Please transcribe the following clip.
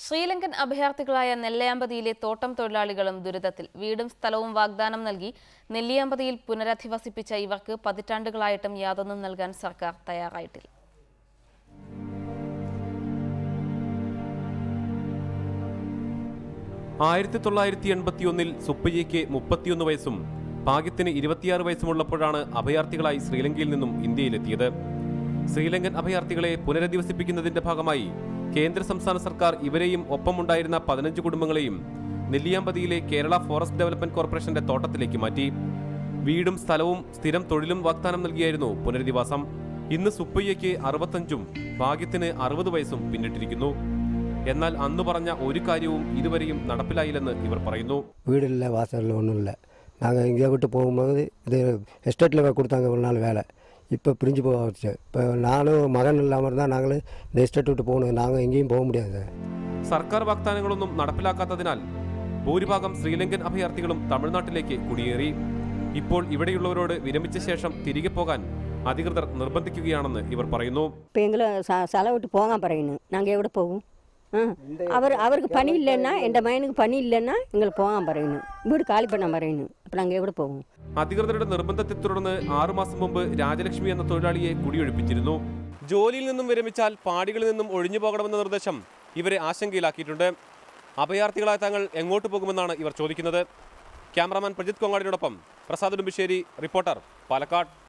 ശ്രീലങ്കൻ അഭയാർത്ഥികളായ നെല്ലിയാമ്പതിയിലെ തോട്ടം തൊഴിലാളികളും ദുരിതത്തിൽ. വീടും സ്ഥലവും വാഗ്ദാനം നൽകി നെല്ലിയാമ്പതിയിൽ പുനരധിവസിപ്പിച്ച ഇവർക്ക് പതിറ്റാണ്ടുകളായിട്ടും യാതൊന്നും നൽകാൻ സർക്കാർ തയ്യാറായിട്ടില്ല. ആയിരത്തി 1981 സുപ്പയ്യയ്ക്ക് 31 വയസ്സും ഭാഗ്യത്തിന് 26 വയസ്സുമുള്ളപ്പോഴാണ് അഭയാർത്ഥികളായി ശ്രീലങ്കയിൽ നിന്നും ഇന്ത്യയിലെത്തിയത്. ശ്രീലങ്കൻ അഭയാർത്ഥികളെ പുനരധിവസിപ്പിക്കുന്നതിന്റെ ഭാഗമായി കേന്ദ്ര സംസ്ഥാന സർക്കാർ ഇവരെയും ഒപ്പമുണ്ടായിരുന്ന 15 കുടുംബങ്ങളെയും നെല്ലിയാമ്പതിയിലെ കേരള ഫോറസ്റ്റ് ഡെവലപ്മെന്റ് കോർപ്പറേഷന്റെ തോട്ടത്തിലേക്ക് മാറ്റി. വീടും സ്ഥലവും സ്ഥിരം തൊഴിലും വാഗ്ദാനം നൽകിയായിരുന്നു പുനരധിവാസം. ഇന്ന് സുപ്പയ്യയ്ക്ക് 65ഉം ഭാഗ്യത്തിന് 60 വയസ്സും പിന്നിട്ടിരിക്കുന്നു. എന്നാൽ അന്ന് പറഞ്ഞ ഒരു കാര്യവും ഇതുവരെയും നടപ്പിലായില്ലെന്ന് ഇവർ പറയുന്നു. വീടില്ല, വാസമില്ല, ഒന്നുമില്ല. நாங்கள் இங்கே விட்டு போகும்போது இது எஸ்டேட்டில் கொடுத்தாங்க ஒரு நாள் வேலை. இப்போ பிரிஞ்சு போக வச்சு இப்போ நானும் மகன் இல்லாமல் இருந்தால் நாங்கள் இந்த எஸ்டேட் விட்டு போகணும். நாங்கள் எங்கேயும் போக முடியாது. സർക്കാർ വാഗ്ദാനങ്ങളൊന്നും നടപ്പിലാക്കാത്തതിനാൽ ഭൂരിഭാഗം ശ്രീലങ്കൻ അഭയാർത്ഥികളും തമിഴ്നാട്ടിലേക്ക് കുടിയേറി. ഇപ്പോൾ ഇവിടെയുള്ളവരോട് വിരമിച്ച ശേഷം തിരികെ പോകാൻ അധികൃതർ നിർബന്ധിക്കുകയാണെന്ന് ഇവർ പറയുന്നു. സ്ഥലം വിട്ട് പോകാൻ പറയുന്നു. ഞങ്ങൾ എവിടെ പോകും? അവർക്ക് പണി ഇല്ലെന്നാ, എൻ്റെ മകനുക്ക് പണി ഇല്ലെന്നാ നിങ്ങൾ പോകാൻ പറയുന്നു. വീട് കാലി പണാൻ പറയുന്നു. അപ്പം ഞങ്ങൾ എവിടെ പോകും? അധികൃതരുടെ നിർബന്ധത്തെ തുടർന്ന് 6 മാസം മുമ്പ് രാജലക്ഷ്മി എന്ന തൊഴിലാളിയെ കുടിയൊഴിപ്പിച്ചിരുന്നു. ജോലിയിൽ നിന്നും വിരമിച്ചാൽ പാടികളിൽ നിന്നും ഒഴിഞ്ഞു പോകണമെന്ന നിർദ്ദേശം ഇവരെ ആശങ്കയിലാക്കിയിട്ടുണ്ട്. അഭയാർത്ഥികളായ തങ്ങൾ എങ്ങോട്ട് പോകുമെന്നാണ് ഇവർ ചോദിക്കുന്നത്. ക്യാമറാമാൻ പ്രജിത് കൊങ്ങാടിനോടൊപ്പം പ്രസാദ് ഉടുമ്പിശ്ശേരി, റിപ്പോർട്ടർ, പാലക്കാട്.